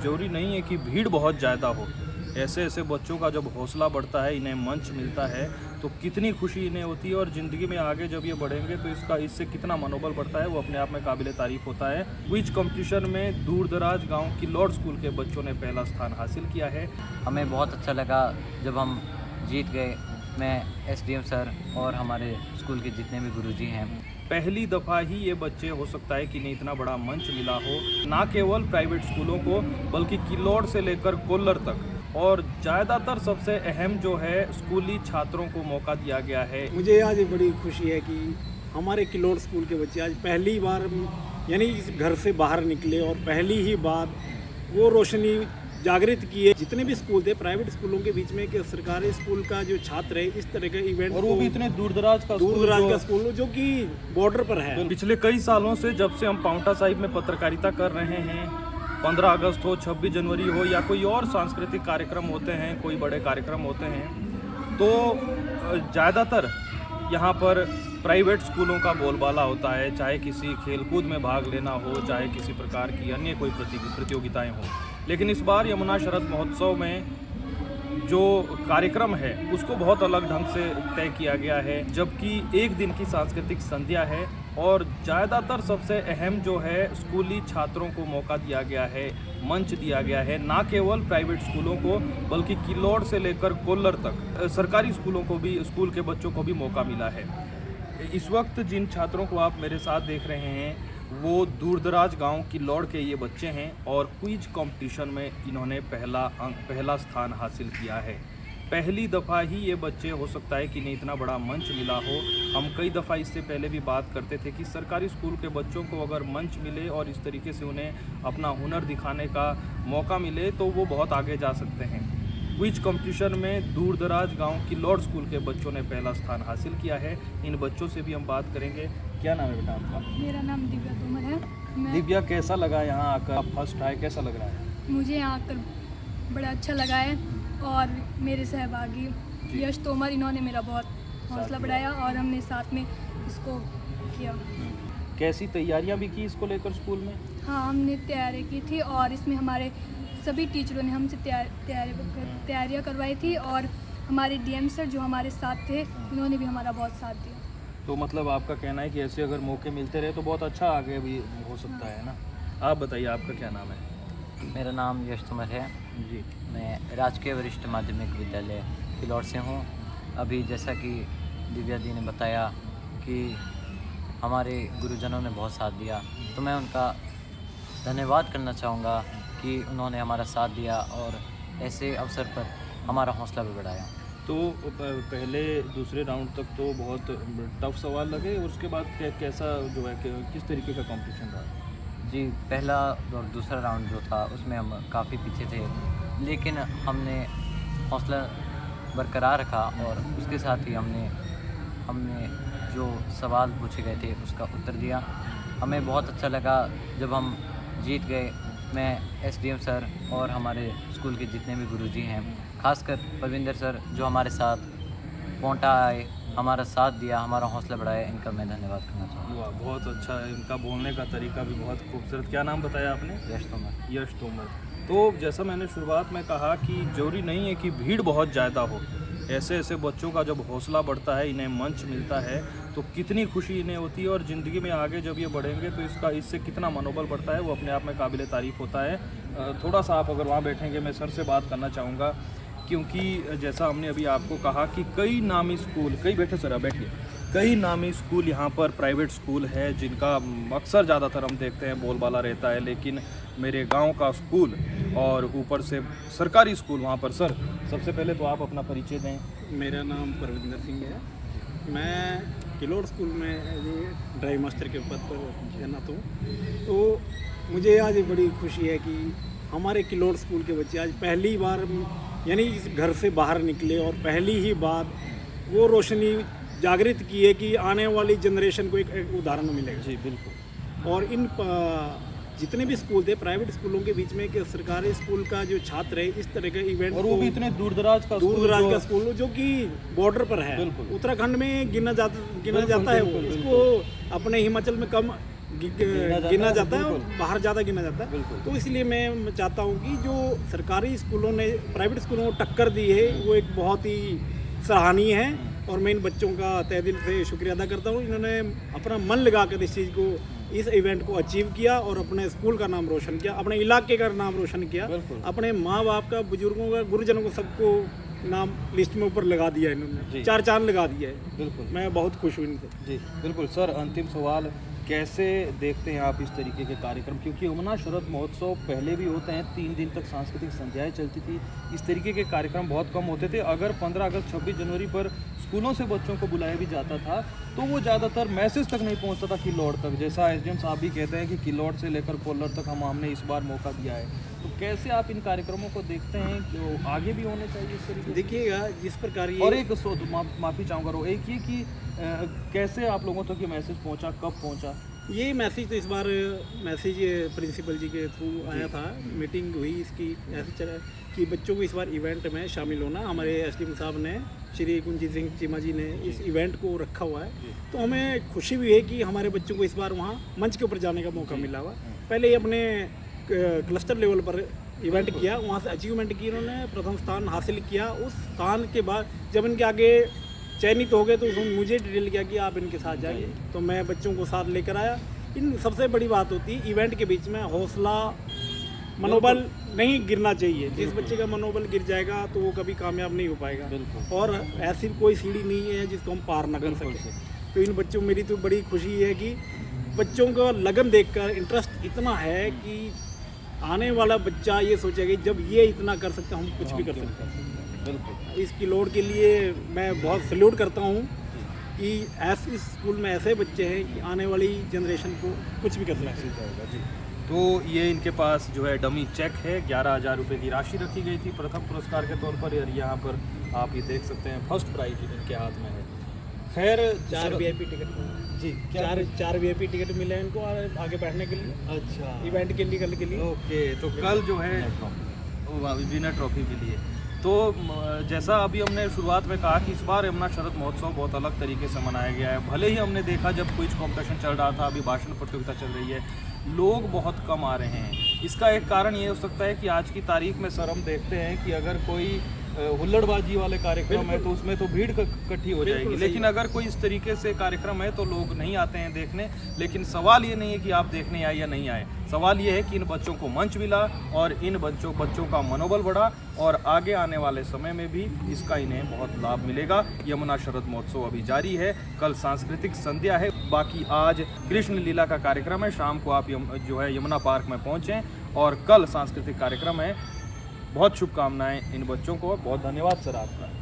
जरूरी नहीं है कि भीड़ बहुत ज़्यादा हो। ऐसे ऐसे बच्चों का जब हौसला बढ़ता है, इन्हें मंच मिलता है, तो कितनी खुशी इन्हें होती है और ज़िंदगी में आगे जब ये बढ़ेंगे तो इससे कितना मनोबल बढ़ता है, वो अपने आप में काबिल तारीफ़ होता है। क्विज कंपटीशन में दूर दराज गाँव की लॉर्ड स्कूल के बच्चों ने पहला स्थान हासिल किया है। हमें बहुत अच्छा लगा जब हम जीत गए। मैं एसडीएम सर और हमारे स्कूल के जितने भी गुरुजी हैं, पहली दफ़ा ही ये बच्चे हो सकता है कि इन्हें इतना बड़ा मंच मिला हो, ना केवल प्राइवेट स्कूलों को बल्कि किल्लौर से लेकर कोल्लर तक, और ज़्यादातर सबसे अहम जो है स्कूली छात्रों को मौका दिया गया है। मुझे आज बड़ी खुशी है कि हमारे किल्लौर स्कूल के बच्चे आज पहली बार यानी इस घर से बाहर निकले और पहली ही बार वो रोशनी जागृत किए। जितने भी स्कूल थे प्राइवेट स्कूलों के बीच में कि सरकारी स्कूल का जो छात्र है इस तरह के इवेंट, और वो भी इतने दूर दराज का स्कूल जो कि बॉर्डर पर है। पिछले कई सालों से जब से हम पाउंटा साहिब में पत्रकारिता कर रहे हैं, 15 अगस्त हो, 26 जनवरी हो या कोई और सांस्कृतिक कार्यक्रम होते हैं, कोई बड़े कार्यक्रम होते हैं, तो ज़्यादातर यहाँ पर प्राइवेट स्कूलों का बोलबाला होता है, चाहे किसी खेलकूद में भाग लेना हो, चाहे किसी प्रकार की अन्य कोई प्रतियोगिताएं हों। लेकिन इस बार यमुना शरद महोत्सव में जो कार्यक्रम है उसको बहुत अलग ढंग से तय किया गया है, जबकि एक दिन की सांस्कृतिक संध्या है और ज़्यादातर सबसे अहम जो है स्कूली छात्रों को मौका दिया गया है, मंच दिया गया है, ना केवल प्राइवेट स्कूलों को बल्कि किल्लौर से लेकर कोल्लर तक सरकारी स्कूलों को भी, स्कूल के बच्चों को भी मौका मिला है। इस वक्त जिन छात्रों को आप मेरे साथ देख रहे हैं वो दूरदराज गांव किल्लौर के ये बच्चे हैं और क्विज कंपटीशन में इन्होंने पहला स्थान हासिल किया है। पहली दफ़ा ही ये बच्चे हो सकता है कि इन्हें इतना बड़ा मंच मिला हो। हम कई दफ़ा इससे पहले भी बात करते थे कि सरकारी स्कूल के बच्चों को अगर मंच मिले और इस तरीके से उन्हें अपना हुनर दिखाने का मौका मिले तो वो बहुत आगे जा सकते हैं। क्विज कंपटीशन में दूर दराज गाँव की लॉर्ड स्कूल के बच्चों ने पहला स्थान हासिल किया है। इन बच्चों से भी हम बात करेंगे। क्या नाम है बेटा आपका? मेरा नाम दिव्या तोमर है। दिव्या, कैसा लगा यहाँ आकर? आप फर्स्ट आए, कैसा लग रहा है? मुझे यहाँ आकर बड़ा अच्छा लगा है और मेरे सहभागी यश तोमर, इन्होंने मेरा बहुत हौसला बढ़ाया और हमने साथ में इसको किया। कैसी तैयारियाँ भी की इसको लेकर स्कूल में? हाँ, हमने तैयारी की थी और इसमें हमारे सभी टीचरों ने हमसे तैयारियाँ करवाई थी और हमारे डीएम सर जो हमारे साथ थे उन्होंने भी हमारा बहुत साथ दिया। तो मतलब आपका कहना है कि ऐसे अगर मौके मिलते रहे तो बहुत अच्छा आगे भी हो सकता है ना? आप बताइए, आपका क्या नाम है? मेरा नाम यश तोमर है जी। मैं राजकीय वरिष्ठ माध्यमिक विद्यालय किल्लौर से हूँ। अभी जैसा कि दिव्या दी ने बताया कि हमारे गुरुजनों ने बहुत साथ दिया, तो मैं उनका धन्यवाद करना चाहूँगा कि उन्होंने हमारा साथ दिया और ऐसे अवसर पर हमारा हौसला भी बढ़ाया। तो पहले दूसरे राउंड तक तो बहुत टफ सवाल लगे और उसके बाद कैसा जो है किस तरीके का कंपटीशन रहा? जी, पहला और दूसरा राउंड जो था उसमें हम काफ़ी पीछे थे, लेकिन हमने हौसला बरकरार रखा और उसके साथ ही हमने जो सवाल पूछे गए थे उसका उत्तर दिया। हमें बहुत अच्छा लगा जब हम जीत गए। मैं एसडीएम सर और हमारे स्कूल के जितने भी गुरुजी हैं, खासकर परविंदर सर जो हमारे साथ पौंटा आए, हमारा साथ दिया, हमारा हौसला बढ़ाया, इनका मैं धन्यवाद करना चाहूँगा। वाह, बहुत अच्छा है। इनका बोलने का तरीका भी बहुत खूबसूरत। क्या नाम बताया आपने? यश तोमर। यश तोमर। तो जैसा मैंने शुरुआत में कहा कि ज़रूरी नहीं है कि भीड़ बहुत ज़्यादा हो। ऐसे ऐसे बच्चों का जब हौसला बढ़ता है, इन्हें मंच मिलता है, तो कितनी खुशी इन्हें होती है और ज़िंदगी में आगे जब ये बढ़ेंगे तो इससे कितना मनोबल बढ़ता है, वो अपने आप में काबिल तारीफ़ होता है। थोड़ा सा आप अगर वहाँ बैठेंगे, मैं सर से बात करना चाहूँगा, क्योंकि जैसा हमने अभी आपको कहा कि कई नामी स्कूल, बैठे सर, आप बैठिए, कई नामी स्कूल यहाँ पर प्राइवेट स्कूल है जिनका अक्सर ज़्यादातर हम देखते हैं बोलबाला रहता है, लेकिन मेरे गांव का स्कूल और ऊपर से सरकारी स्कूल वहाँ पर। सर, सबसे पहले तो आप अपना परिचय दें। मेरा नाम परविंदर सिंह है। मैं किल्लौर स्कूल में ड्राइव मास्टर के पद पर तैनात हूँ। तो मुझे आज बड़ी खुशी है कि हमारे किल्लौर स्कूल के बच्चे आज पहली बार यानी इस घर से बाहर निकले और पहली ही बार वो रोशनी जागृत किए कि आने वाली जनरेशन को एक उदाहरण मिलेगा। जी बिल्कुल। और इन जितने भी स्कूल थे प्राइवेट स्कूलों के बीच में कि सरकारी स्कूल का जो छात्र है इस तरह के इवेंट, और वो भी इतने दूर दराज का स्कूल जो कि बॉर्डर पर है, उत्तराखंड में गिना जाता है। इसको अपने हिमाचल में कम गिना जाता है, बाहर ज़्यादा गिना जाता है। बिल्कुल। तो इसलिए मैं चाहता हूँ कि जो सरकारी स्कूलों ने प्राइवेट स्कूलों को टक्कर दी है वो एक बहुत ही सराहनीय है, और मैं इन बच्चों का तहे दिल से शुक्रिया अदा करता हूँ। इन्होंने अपना मन लगाकर इस चीज़ को, इस इवेंट को अचीव किया और अपने स्कूल का नाम रोशन किया, अपने इलाके का नाम रोशन किया, बिल्कुल। अपने माँ बाप का, बुजुर्गों का, गुरुजनों को, सबको नाम लिस्ट में ऊपर लगा दिया इन्होंने, जी। 4 चांद लगा दिया है। बिल्कुल मैं बहुत खुश हूँ इनसे। जी बिल्कुल सर, अंतिम सवाल, कैसे देखते हैं आप इस तरीके के कार्यक्रम? क्योंकि यमुना शरद महोत्सव पहले भी होते हैं, 3 दिन तक सांस्कृतिक संध्याएं चलती थी, इस तरीके के कार्यक्रम बहुत कम होते थे। अगर 15 अगस्त 26 जनवरी पर स्कूलों से बच्चों को बुलाया भी जाता था तो वो ज़्यादातर मैसेज तक नहीं पहुंचता था किल्लौड़ तक, जैसा एसडीएम साहब भी कहते हैं कि किल्लौड़ से लेकर कोल्लर तक हमने इस बार मौका दिया है। तो कैसे आप इन कार्यक्रमों को देखते हैं, जो आगे भी होने चाहिए इस तरीके से? देखिएगा जिस प्रकार ये, और एक माफ़ी चाहूँगा रो, एक ये कि कैसे आप लोगों तक ये मैसेज पहुंचा, कब पहुंचा? ये मैसेज तो इस बार मैसेज प्रिंसिपल जी के थ्रू आया था, मीटिंग हुई इसकी, ऐसे चला कि बच्चों को इस बार इवेंट में शामिल होना। हमारे एसडीएम साहब ने, श्री कुंजीत सिंह चीमा जी ने इस इवेंट को रखा हुआ है, तो हमें खुशी भी है कि हमारे बच्चों को इस बार वहाँ मंच के ऊपर जाने का मौका मिला हुआ। पहले ही अपने क्लस्टर लेवल पर इवेंट किया, वहाँ से अचीवमेंट की इन्होंने, प्रथम स्थान हासिल किया। उस स्थान के बाद जब इनके आगे चयनित हो गए तो उसमें मुझे डिटेल किया कि आप इनके साथ जाइए, तो मैं बच्चों को साथ लेकर आया। इन सबसे बड़ी बात होती है इवेंट के बीच में हौसला, मनोबल नहीं गिरना चाहिए। जिस बच्चे का मनोबल गिर जाएगा तो वो कभी कामयाब नहीं हो पाएगा, बिल्कुल। और ऐसी कोई सीढ़ी नहीं है जिसको हम पार ना कर सकें। तो इन बच्चों, मेरी तो बड़ी खुशी है कि बच्चों का लगन देखकर, इंटरेस्ट इतना है कि आने वाला बच्चा ये सोचेगा कि जब ये इतना कर सकते हैं हम कुछ भी कर सकते हैं। बिल्कुल। इस किल्लौड़ के लिए मैं बहुत सल्यूट करता हूँ कि ऐसे स्कूल में ऐसे बच्चे हैं कि आने वाली जनरेशन को कुछ भी कर सकते हैं। जी, तो ये इनके पास जो है डमी चेक है, 11,000 रुपये की राशि रखी गई थी प्रथम पुरस्कार के तौर पर, और यहाँ पर आप ये देख सकते हैं फर्स्ट प्राइज इनके हाथ में है। खैर 4 VIP टिकट जी, चार VIP टिकट मिले हैं इनको आगे बैठने के लिए, अच्छा, इवेंट के लिए, कल के लिए। ओके, तो कल जो है विनर ट्रॉफी मिली है। तो जैसा अभी हमने शुरुआत में कहा कि इस बार यमुना शरद महोत्सव बहुत अलग तरीके से मनाया गया है। भले ही हमने देखा जब क्विज कंपटीशन चल रहा था, अभी भाषण प्रतियोगिता चल रही है, लोग बहुत कम आ रहे हैं। इसका एक कारण ये हो सकता है कि आज की तारीख में सर हम देखते हैं कि अगर कोई हुल्लड़बाजी वाले कार्यक्रम है तो उसमें तो भीड़ इकट्ठी हो जाएगी, लेकिन अगर कोई इस तरीके से कार्यक्रम है तो लोग नहीं आते हैं देखने। लेकिन सवाल ये नहीं है कि आप देखने आए या नहीं आए, सवाल ये है कि इन बच्चों को मंच मिला और इन बच्चों का मनोबल बढ़ा, और आगे आने वाले समय में भी इसका इन्हें बहुत लाभ मिलेगा। यमुना शरद महोत्सव अभी जारी है, कल सांस्कृतिक संध्या है, बाकी आज कृष्ण लीला का कार्यक्रम है। शाम को आप जो है यमुना पार्क में पहुँचें, और कल सांस्कृतिक कार्यक्रम है। बहुत शुभकामनाएं इन बच्चों को, बहुत धन्यवाद सर आपका।